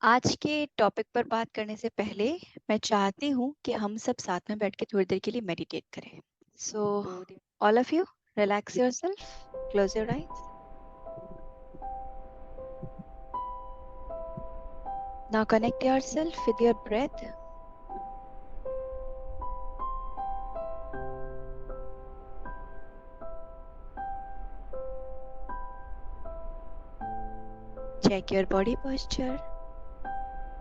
आज के टॉपिक पर बात करने से पहले मैं चाहती हूँ कि हम सब साथ में बैठ के थोड़ी देर के लिए मेडिटेट करें। So all of you relax yourself, close your eyes. Now connect yourself with your breath. Check your body posture.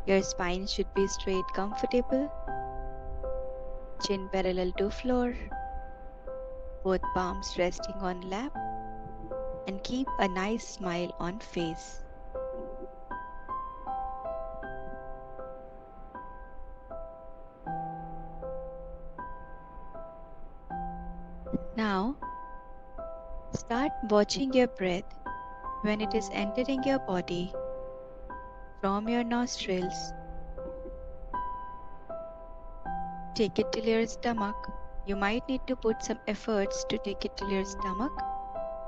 Your spine should be straight, comfortable. Chin parallel to floor. Both palms resting on lap. And keep a nice smile on face. Now, start watching your breath when it is entering your body from your nostrils. Take it till your stomach. You might need to put some efforts to take it till your stomach.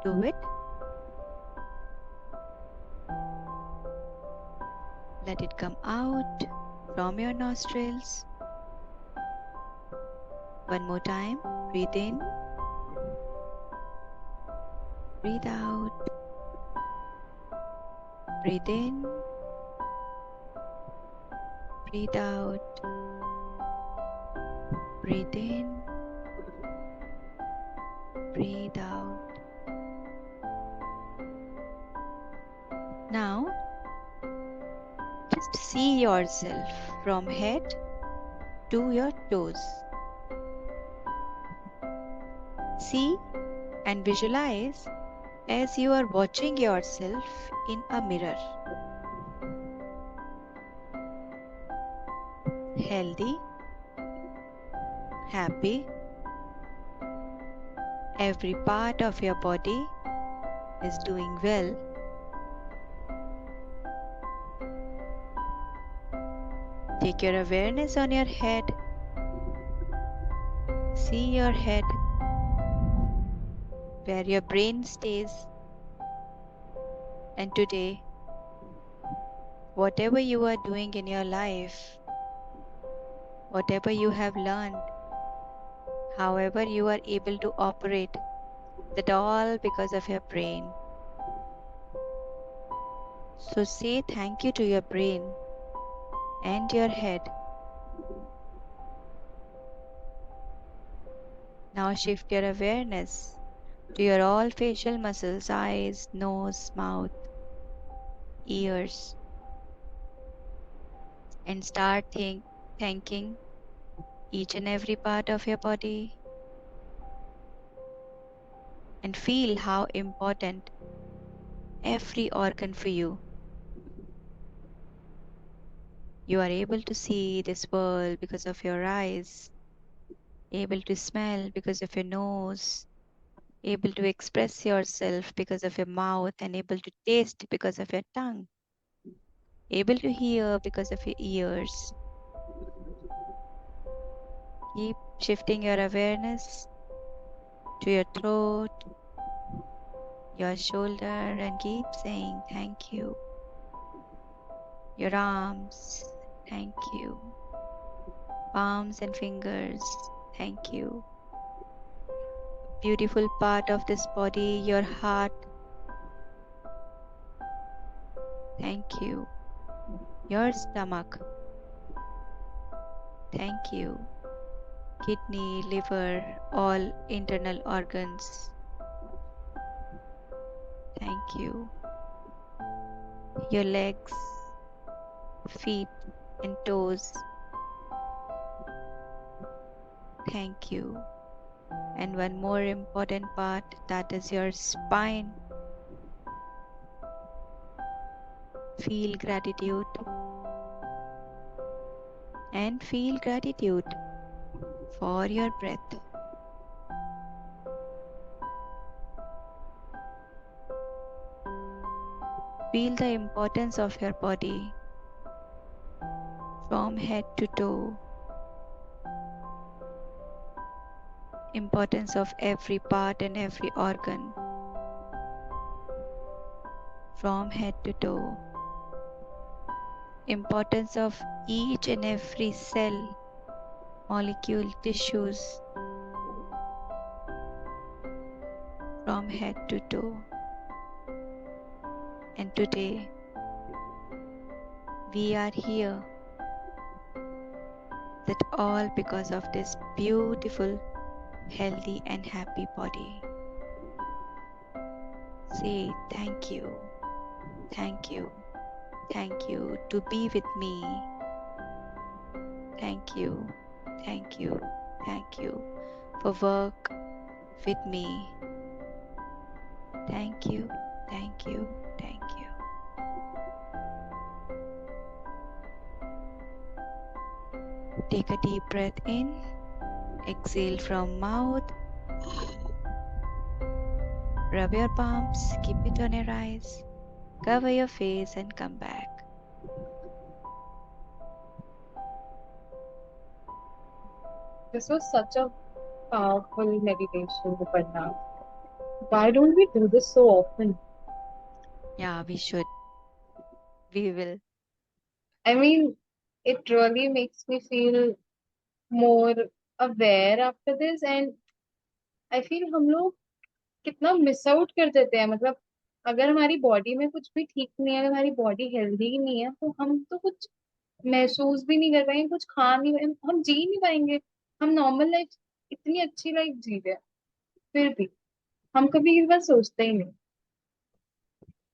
Do it. Let it come out from your nostrils. One more time. Breathe in. Breathe out. Breathe in. Breathe out. Breathe in. Breathe out. Now, just see yourself from head to your toes. See and visualize as you are watching yourself in a mirror. Healthy, happy. Every part of your body is doing well. Take your awareness on your head. See your head, where your brain stays. And today, whatever you are doing in your life, whatever you have learned, however you are able to operate, that all because of your brain. So say thank you to your brain and your head. Now shift your awareness to your all facial muscles, eyes, nose, mouth, ears, and start thanking each and every part of your body, and feel how important every organ for you. You are able to see this world because of your eyes, able to smell because of your nose, able to express yourself because of your mouth, and able to taste because of your tongue, able to hear because of your ears. Keep shifting your awareness to your throat, your shoulder, and keep saying thank you. Your arms, thank you. Palms and fingers, thank you. Beautiful part of this body, your heart, thank you. Your stomach, thank you. Kidney, liver, all internal organs, thank you. Your legs, feet, and toes, thank you. And one more important part, that is your spine. Feel gratitude and feel gratitude for your breath. Feel the importance of your body from head to toe. Importance of every part and every organ from head to toe. importance of each and every cell, molecule, tissues from head to toe. And today we are here, that all because of this beautiful, healthy and happy body. Say thank you, thank you, thank you to be with me. Thank you, thank you, thank you for work with me. Thank you, thank you, thank you. Take a deep breath in, exhale from mouth. Rub your palms, keep it on your eyes, cover your face and come back. This was such a powerful meditation, Viparna. Why don't we do this so often? Yeah, we should. We will. I mean, it really makes me feel more aware after this, and I feel हम लोग कितना miss out कर देते हैं। मतलब अगर हमारी body में कुछ भी ठीक नहीं है, अगर हमारी बॉडी हेल्दी ही नहीं है, तो हम तो कुछ महसूस भी नहीं कर पाएंगे, कुछ खा नहीं पाएंगे, हम जी नहीं पाएंगे। हम नॉर्मल लाइफ, इतनी अच्छी लाइफ जी रहे हैं, फिर भी हम कभी इस बार सोचते ही नहीं।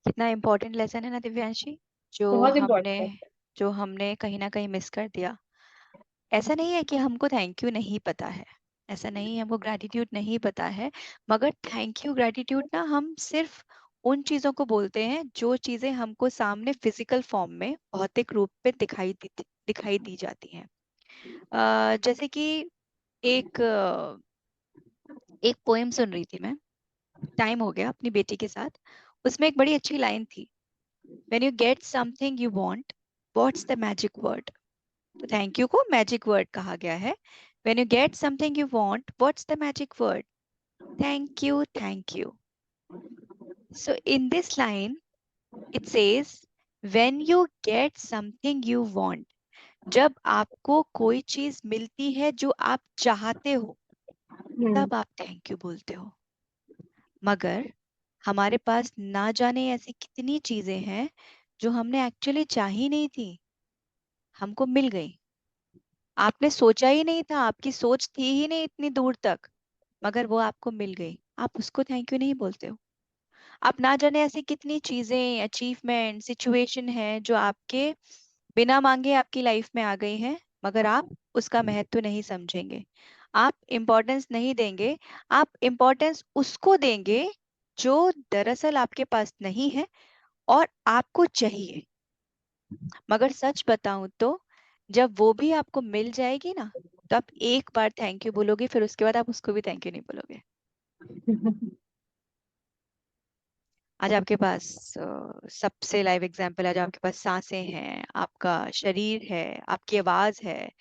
कितना इम्पोर्टेंट लेसन है ना दिव्यांशी, जो बहुत हमने इंपॉर्टेंट है। जो हमने कहीं ना कहीं मिस कर दिया। ऐसा नहीं है कि हमको थैंक यू नहीं पता है, ऐसा नहीं है हमको ग्रैटिट्यूड नहीं पता है, मगर थैंक यू ग्रैटिट्यूड ना हम सिर्फ उन चीजों को बोलते हैं जो चीजें हमको सामने फिजिकल फॉर्म में भौतिक रूप में दिखाई दी जाती हैं। जैसे कि एक एक पोएम सुन रही थी मैं, टाइम हो गया अपनी बेटी के साथ। उसमें एक बड़ी अच्छी लाइन थी, when you get something you want, what's the magic word. तो थैंक यू को मैजिक वर्ड कहा गया है। When you get something you want, what's the magic word? Thank you, thank you. So in this line it says, when you get something you want, जब आपको कोई चीज मिलती है जो आप चाहते हो, हम्म। तब आप थैंक यू बोलते हो। मगर हमारे पास ना जाने ऐसी कितनी चीजें हैं जो हमने एक्चुअली चाही नहीं थी, हमको मिल गई। आपने सोचा ही नहीं था, आपकी सोच थी ही नहीं इतनी दूर तक, मगर वो आपको मिल गई, आप उसको थैंक यू नहीं बोलते हो। आप ना जाने ऐसी कितनी चीजें, अचीवमेंट, सिचुएशन है जो आपके बिना मांगे आपकी लाइफ में आ गई हैं, मगर आप उसका महत्व नहीं समझेंगे, आप इम्पोर्टेंस नहीं देंगे। आप इम्पोर्टेंस उसको देंगे जो दरअसल आपके पास नहीं है और आपको चाहिए। मगर सच बताऊं तो जब वो भी आपको मिल जाएगी ना, तो आप एक बार थैंक यू बोलोगे, फिर उसके बाद आप उसको भी थैंक यू नहीं बोलोगे। आज आपके पास सबसे लाइव एग्जांपल, आज आपके पास सांसें हैं, आपका शरीर है, आपकी आवाज है,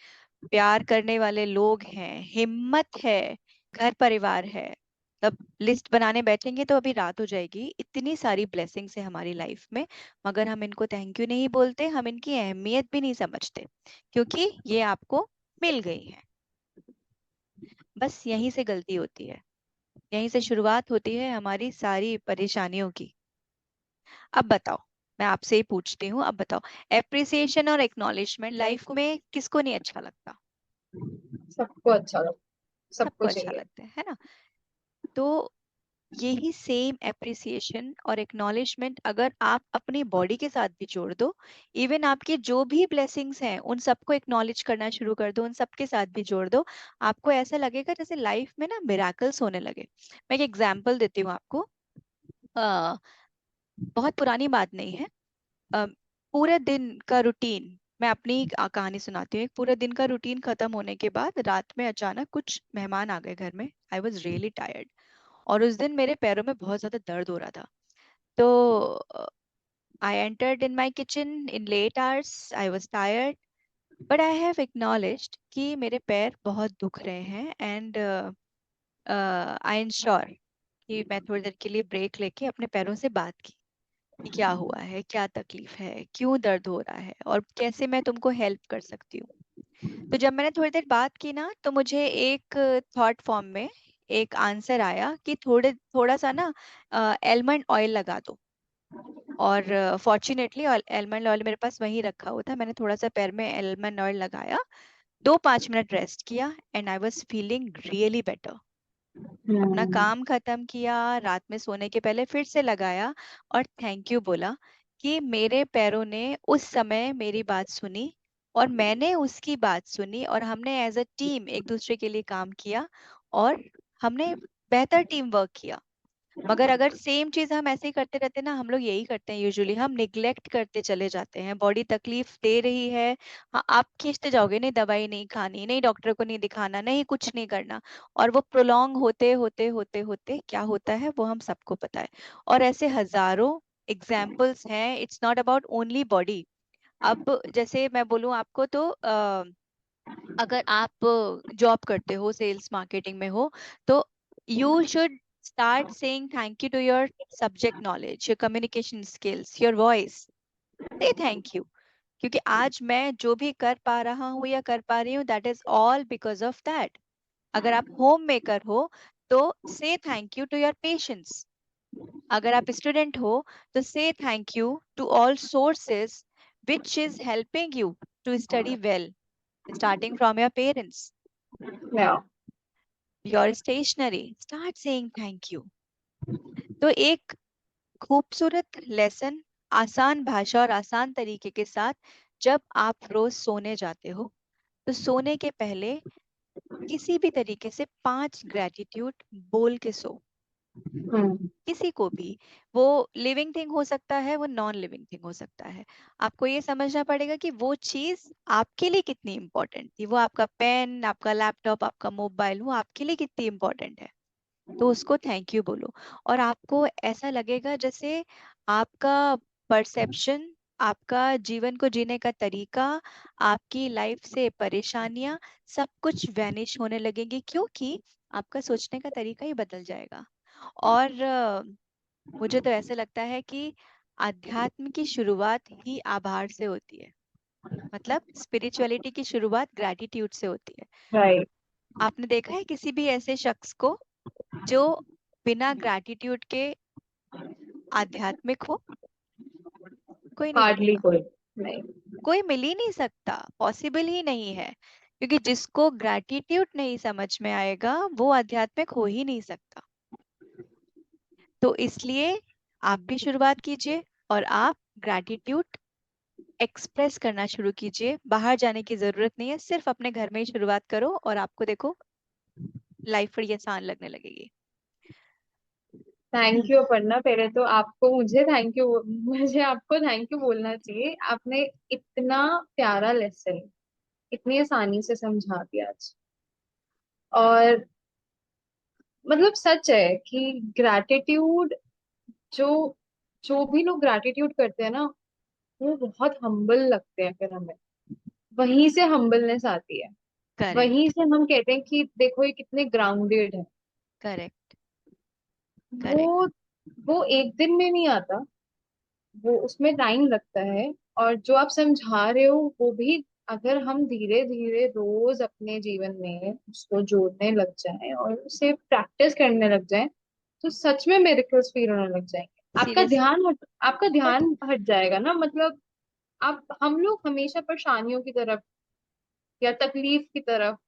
प्यार करने वाले लोग हैं, हिम्मत है, घर परिवार है। तब लिस्ट बनाने बैठेंगे तो अभी रात हो जाएगी, इतनी सारी ब्लेसिंग्स है हमारी लाइफ में, मगर हम इनको थैंक यू नहीं बोलते, हम इनकी अहमियत भी नहीं समझते, क्योंकि ये आपको मिल गई है। बस यहीं से गलती होती है, यहीं से शुरुआत होती है हमारी सारी परेशानियों की। अब बताओ, मैं आपसे ही पूछती हूँ, अब बताओ, एप्रिसिएशन और एक्नॉलेजमेंट लाइफ में किसको नहीं अच्छा लगता? सबको अच्छा लगता, सबको सबको अच्छा चाहिए। लगता है ना? तो यही सेम एप्रिसिएशन और एक्नॉलेजमेंट अगर आप अपनी बॉडी के साथ भी जोड़ दो, इवन आपके जो भी ब्लेसिंग्स हैं उन सबको एक्नॉलेज करना शुरू कर दो, उन सबके साथ भी जोड़ दो, आपको ऐसा लगेगा जैसे लाइफ में ना मिराकल्स होने लगे। मैं एक एग्जांपल देती हूँ आपको। अ, बहुत पुरानी बात नहीं है। अ, पूरे दिन का रूटीन, मैं अपनी कहानी सुनाती हूँ। एक पूरे दिन का रूटीन खत्म होने के बाद रात में अचानक कुछ मेहमान आ गए घर में। आई वॉज रियली टायर्ड, और उस दिन मेरे पैरों में बहुत ज्यादा दर्द हो रहा था। तो I entered in my kitchen in late hours, I was tired, but I have acknowledged कि मेरे पैर बहुत दुख रहे हैं, एंड आई इंश्योर कि मैं थोड़ी देर के लिए ब्रेक लेके अपने पैरों से बात की। कि क्या हुआ है, क्या तकलीफ है, क्यों दर्द हो रहा है और कैसे मैं तुमको हेल्प कर सकती हूँ। तो जब मैंने थोड़ी देर बात की ना, तो मुझे एक थॉट फॉर्म में एक आंसर आया कि थोड़ा सा ना एलमंड ऑयल लगा दो। और फॉर्चुनेटली एलमंड ऑयल मेरे पास वहीं रखा हुआ था। मैंने थोड़ा सा पैर में एलमंड ऑयल लगाया, 2-5 मिनट रेस्ट किया and I was feeling really better. अपना हम्म। काम खत्म किया, रात में सोने के पहले फिर से लगाया और थैंक यू बोला कि मेरे पैरों ने उस समय मेरी बात सुनी और मैंने उसकी बात सुनी और हमने एज अ टीम एक दूसरे के लिए काम किया और हमने बेहतर टीम वर्क किया। मगर अगर सेम चीज हम ऐसे ही करते रहते ना, हम लोग यही करते हैं यूजुअली, हम निग्लेक्ट करते चले जाते हैं। बॉडी तकलीफ दे रही है, हाँ आप खींचते जाओगे, नहीं दवाई नहीं खानी, नहीं डॉक्टर को नहीं दिखाना, नहीं कुछ नहीं करना, और वो प्रोलॉन्ग होते होते होते होते क्या होता है वो हम सबको पता है। और ऐसे हजारों एग्जाम्पल्स हैं, it's not about only body. अब जैसे मैं बोलूं आपको तो अगर आप जॉब करते हो, सेल्स मार्केटिंग में हो, तो you should start saying thank you to your subject knowledge, your communication skills, your voice. Say thank you, क्योंकि आज मैं जो भी कर पा रहा हूँ या कर पा रही हूँ, that is all because of that. अगर आप होम मेकर हो तो say thank you to your patients. अगर आप स्टूडेंट हो तो say thank you to all sources which is helping you to study well, starting from your parents, या your stationery, start saying thank you. तो एक खूबसूरत लेसन, आसान भाषा और आसान तरीके के साथ, जब आप रोज सोने जाते हो तो सोने के पहले किसी भी तरीके से 5 ग्रेटिट्यूड बोल के सो। हम्म। किसी को भी, वो लिविंग थिंग हो सकता है, वो नॉन लिविंग थिंग हो सकता है। आपको ये समझना पड़ेगा कि वो चीज आपके लिए कितनी इंपॉर्टेंट थी, वो आपका पेन, आपका लैपटॉप, आपका मोबाइल, वो आपके लिए कितनी इंपॉर्टेंट है। तो उसको थैंक यू बोलो। और आपको ऐसा लगेगा जैसे आपका परसेप्शन, आपका जीवन को जीने का तरीका, आपकी लाइफ से परेशानियां, सब कुछ वैनिश होने लगेंगी, क्योंकि आपका सोचने का तरीका ही बदल जाएगा। और मुझे तो ऐसे लगता है कि अध्यात्म की शुरुआत ही आभार से होती है। मतलब स्पिरिचुअलिटी की शुरुआत ग्रैटिट्यूड से होती है। राइट। आपने देखा है किसी भी ऐसे शख्स को जो बिना ग्रैटिट्यूड के आध्यात्मिक हो? कोई नहीं हार्डली मिलेगा, कोई। नहीं। कोई मिल ही नहीं सकता, पॉसिबल ही नहीं है। क्योंकि जिसको ग्रैटिट्यूड नहीं समझ में आएगा वो आध्यात्मिक हो ही नहीं सकता। तो इसलिए आप भी शुरुआत कीजिए और आप ग्रैटिट्यूड एक्सप्रेस करना शुरू कीजिए। बाहर जाने की जरूरत नहीं है, सिर्फ अपने घर में ही शुरुआत करो और आपको देखो लाइफ बड़ी आसान लगने लगेगी। थैंक यू अपर्णा, पहले तो आपको मुझे थैंक यू, मुझे आपको थैंक यू बोलना चाहिए। आपने इतना प्यारा लेसन इतनी आसानी से समझा दिया आज। और मतलब सच है कि ग्रैटिट्यूड, जो जो भी लोग ग्रैटिट्यूड करते हैं ना, वो बहुत हम्बल लगते हैं फिर हमें। वहीं से हम्बलनेस आती है। वहीं करेक्ट, से हम कहते हैं कि देखो ये कितने ग्राउंडेड है। Correct, correct. वो वो एक दिन में नहीं आता, वो उसमें टाइम लगता है। और जो आप समझा रहे हो वो भी, अगर हम धीरे धीरे रोज अपने जीवन में उसको जोड़ने लग जाएं और उसे प्रैक्टिस करने लग जाएं, तो सच में मिरेकल्स फील होने लग जाएंगे। सीरियस। आपका बट ध्यान हट जाएगा ना। मतलब आप, हम लोग हमेशा परेशानियों की तरफ या तकलीफ की तरफ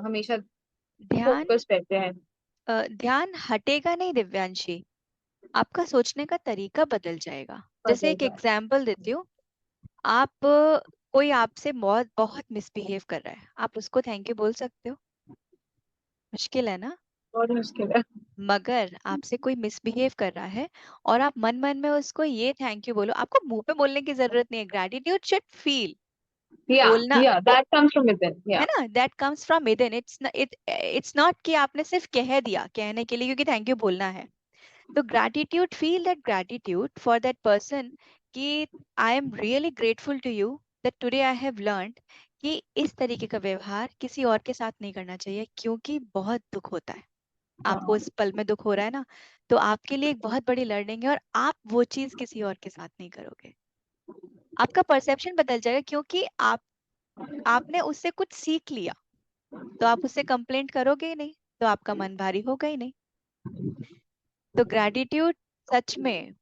हमेशा ध्यान फोकस रहते हैं। ध्यान हटेगा नहीं दिव्यांशी, आपका सोचने का तरीका बदल जाएगा। जैसे बदल एक जाए। एग्जाम्पल देती हूँ। आप कोई आपसे बहुत बहुत मिसबिहेव कर रहा है, आप उसको थैंक यू बोल सकते हो? मुश्किल है ना। बहुत मुश्किल है। मगर आपसे कोई मिसबिहेव कर रहा है और आप मन मन में उसको ये थैंक यू बोलो, आपको मुंह पे बोलने की जरूरत नहीं है। ग्रेटिट्यूड शुड फील, या बोलना या दैट कम्स फ्रॉम विदिन। है या ना, that comes from with in. It's not कि आपने सिर्फ कह दिया कहने के लिए, क्योंकि थैंक यू बोलना है। तो gratitude, feel that gratitude for that person, कि I am really grateful to you that today I have learned कि इस तरीके का व्यवहार किसी और के साथ नहीं करना चाहिए, क्योंकि बहुत दुख होता है। आपको हाँ। इस पल में दुख हो रहा है ना, तो आपके लिए एक बहुत बड़ी लर्निंग है, और आप वो चीज किसी और के साथ नहीं करोगे। आपका परसेप्शन बदल जाएगा, क्योंकि आपने उससे कुछ सीख लिया। तो आप उससे कंप्लेंट करोगे ही नहीं, तो आपका मन भारी होगा ही नहीं। तो ग्रैटिट्यूड सच में